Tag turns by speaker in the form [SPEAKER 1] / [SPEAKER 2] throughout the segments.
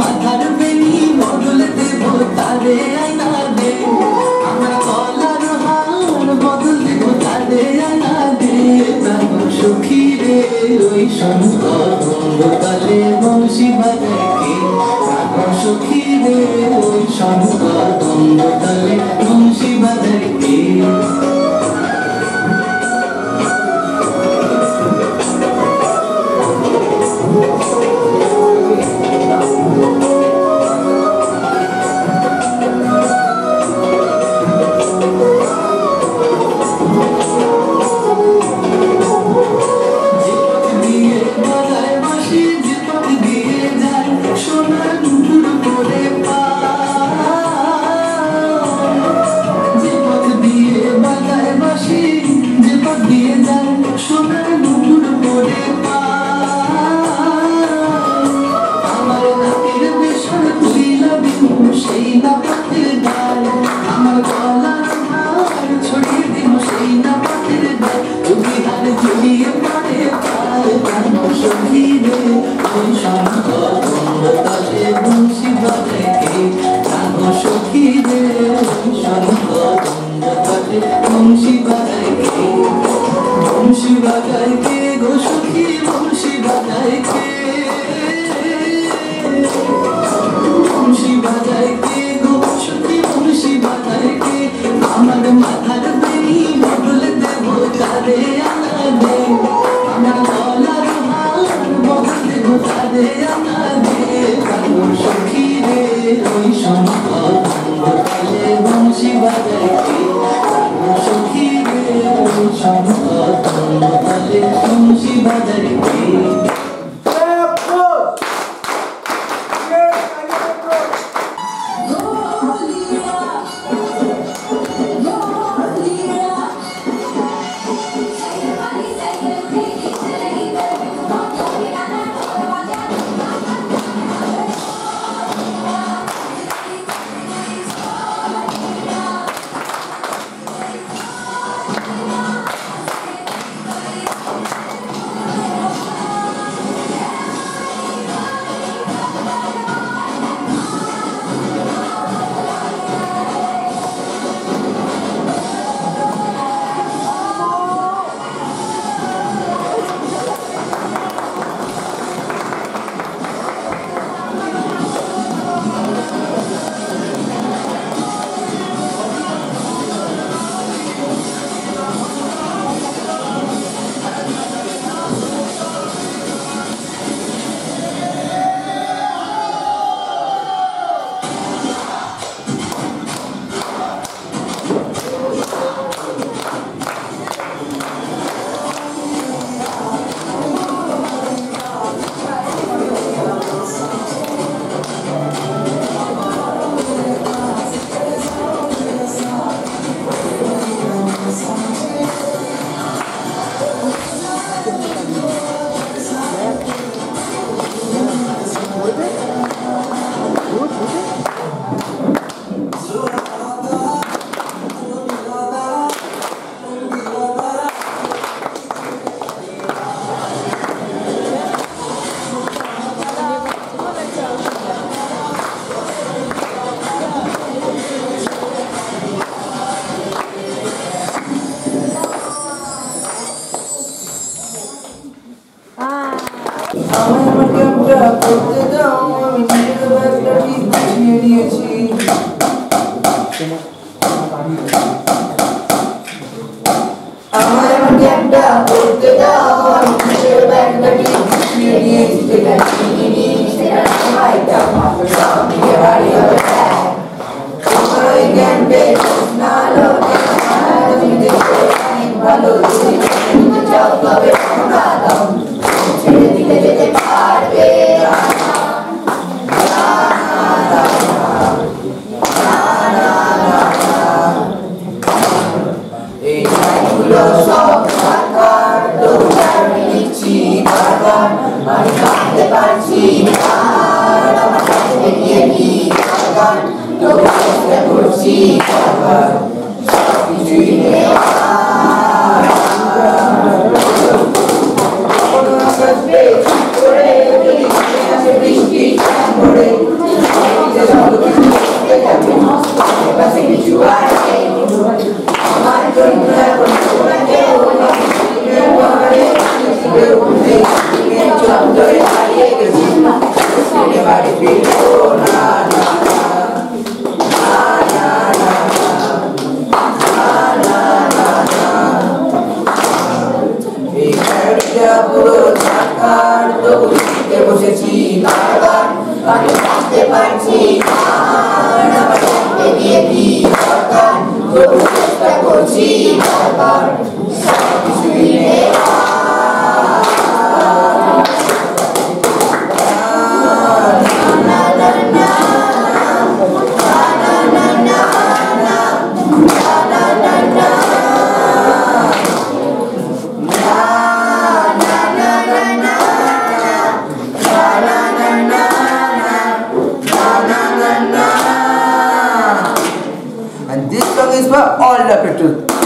[SPEAKER 1] মাথার বেনি বদল দেব তারে আইনা দে আমার গলার হার বদল দেব তারে আইনা দে যাবো সখী রে ওই শঙ্কর তালে বংশী বাজায় কে যাবো সখী রে ওই শঙ্কর তালে বংশী বাজায় কে একটু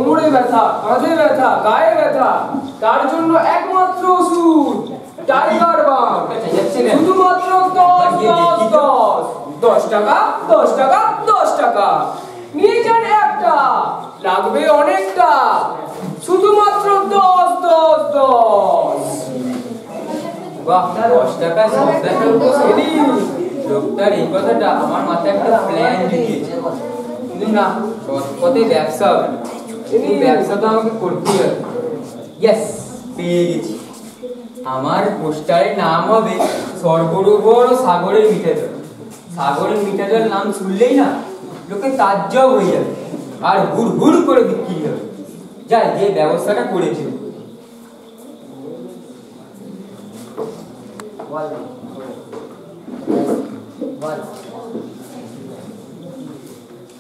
[SPEAKER 2] नाम सुनलेই না লোকে তাজ্জব হয়ে যাবে আর হুড় হুড় করে বিক্রি হবে যাই যে ব্যবস্থাটা করেছি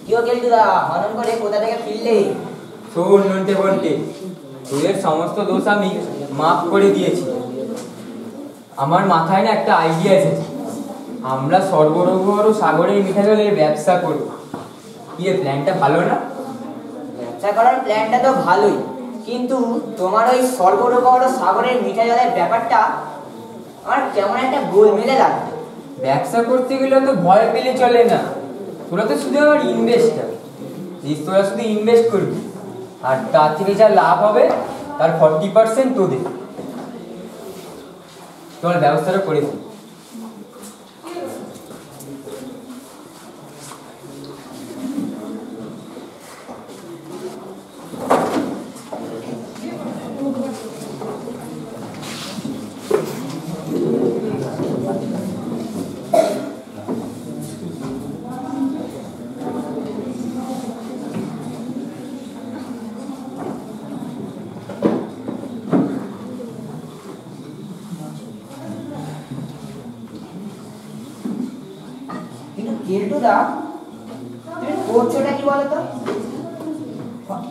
[SPEAKER 3] কি কিও কেলটুদা হনন করে কোথা থেকে ফিরলে?
[SPEAKER 2] শোন নন্টে বন্টে, তোদের সমস্ত দোষ আমি মাফ করে দিয়েছি। আমার মাথায় না একটা আইডিয়া এসেছে, আমরা সর্বরোবর সাগরের মিঠা জলের ব্যবসা করব। কি প্ল্যানটা ভালো না?
[SPEAKER 3] ব্যবসা করার প্ল্যানটা তো ভালোই, কিন্তু তোমার ওই সর্বরোবর সাগরের মিঠা জলের ব্যাপারটা আমার কেমন একটা গোলমেলে লাগছে।
[SPEAKER 2] ব্যবসা করতে গেলে তো ভয় পেলে চলে না। তোরা তো শুধু আমার ইনভেস্টার, তোরা শুধু ইনভেস্ট করবি, আর তার থেকে যা লাভ হবে তার 40% তোদের। তোমার ব্যবস্থাটা করেছি।
[SPEAKER 3] কিন্তু কেলটুদা তুমি করছোটা কি বলতো?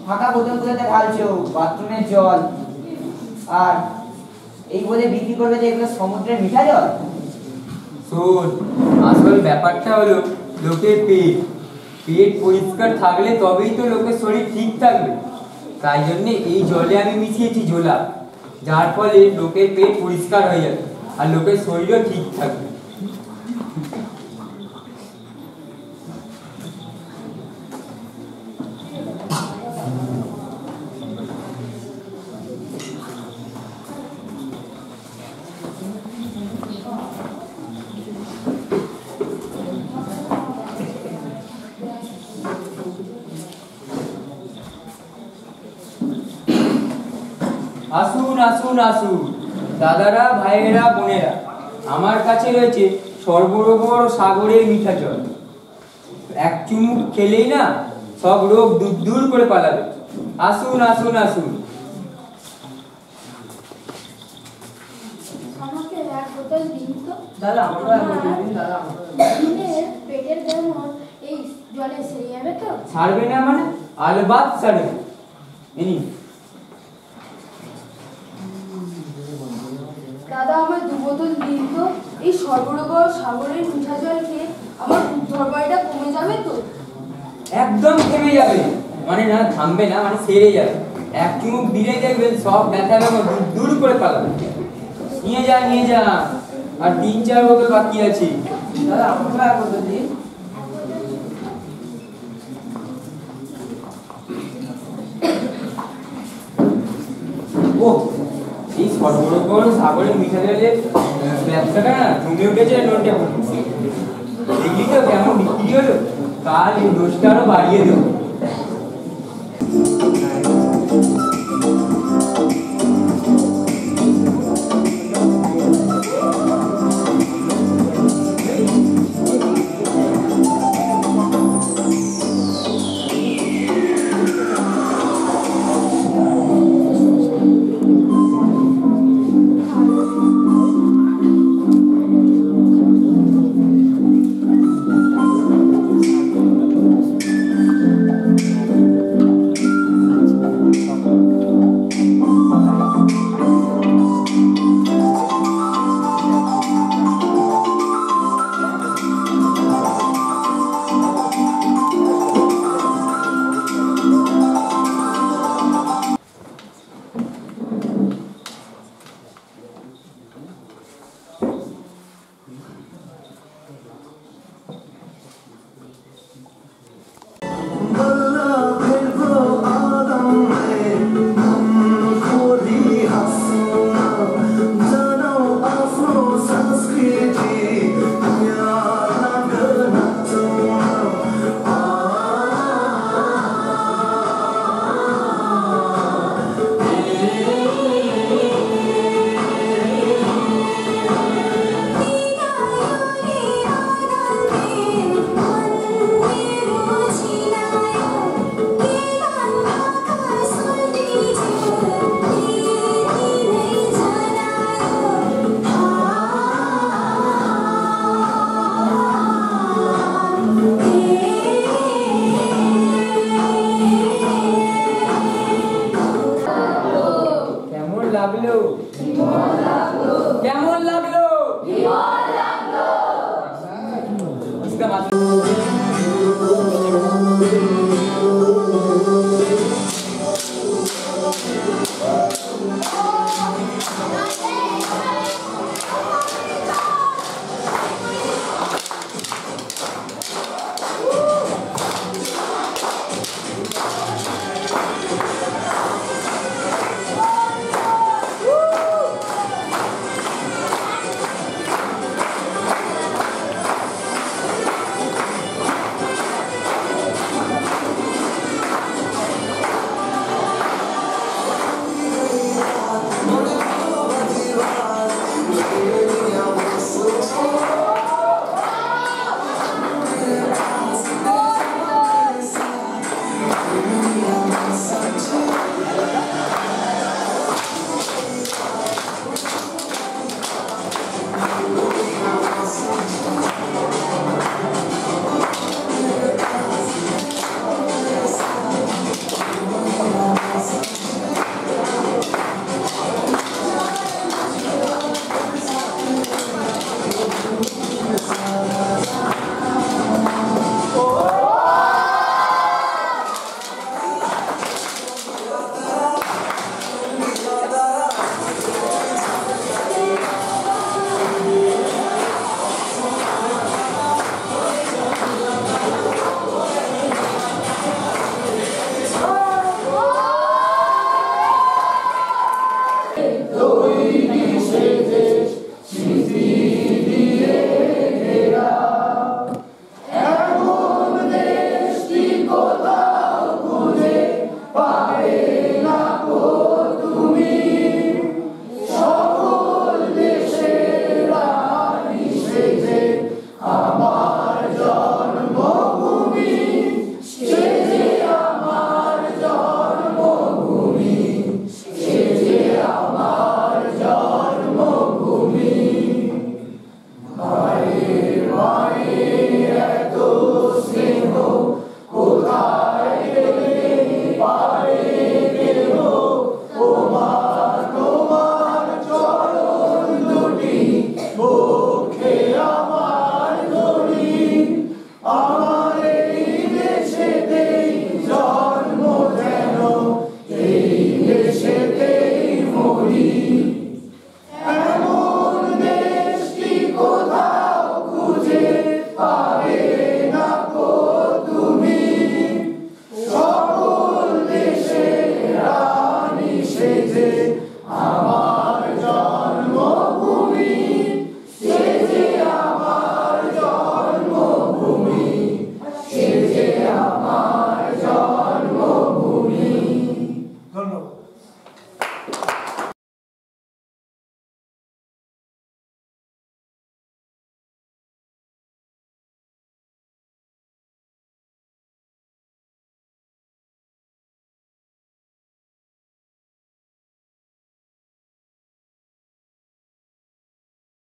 [SPEAKER 3] ফাঁকা বোতলগুলোতে ঢালছো বাথরুমের জল, আর এই বলে বিক্রি করবে যে এগুলো সমুদ্রের মিঠা জল।
[SPEAKER 2] শোন, আসল ব্যাপারটা হলো লোকের পেট। পেট পরিষ্কার থাকলে তবেই তো লোকের শরীর ঠিক থাকবে। তাই জন্যে এই জলে আমি মিশিয়েছি জোলা, যার ফলে লোকের পেট পরিষ্কার হয়ে যাবে আর লোকের শরীরও ঠিক থাকবে। আসুন আসুন আসুন দাদারা, ভাইয়েরা, বোনেরা, আমার কাছে রয়েছে সর্বরোবর সাগরের মিঠা জল। এক চুমুক খেলেই না সব রোগ দূর দূর করে পালাবে। আসুন আসুন আসুন।
[SPEAKER 4] আমাকে এক বোতল দিন তো।
[SPEAKER 1] দাদা আমারও এক বোতল দিন, দাদা
[SPEAKER 4] দিনের পেটের বেমর এই জলে সেরে যাবে তো?
[SPEAKER 2] ছাড়বে না মানে? আলবাত ছাড়বে। ইনি
[SPEAKER 4] দাদা আমার 2 বোতল দিন তো। এই সর্বরোবর সাগরের মিঠা জল খেয়ে আমার ধরবাইটা কমে যাবে তো?
[SPEAKER 2] একদম থেমে যাবে, মানে না থামবে না, মানে সেরে যাবে। এক চুমুক দিলেই দেখবেন সব ব্যথা দূর দূর করে পালাবে। নিয়ে যা নিয়ে যা, আর 3-4 বোতল বাকি আছে।
[SPEAKER 1] দাদা আমারও এক বোতল দিন।
[SPEAKER 2] ও, এই সর্বরোবর সাগরের মিঠা জলের ব্যবসাটা না জমে উঠেছে নোটে। দেখলি তো কেমন বিক্রি হলো? কাল এই ডোজটা আরো বাড়িয়ে দেবো। ফুচকা মাত্র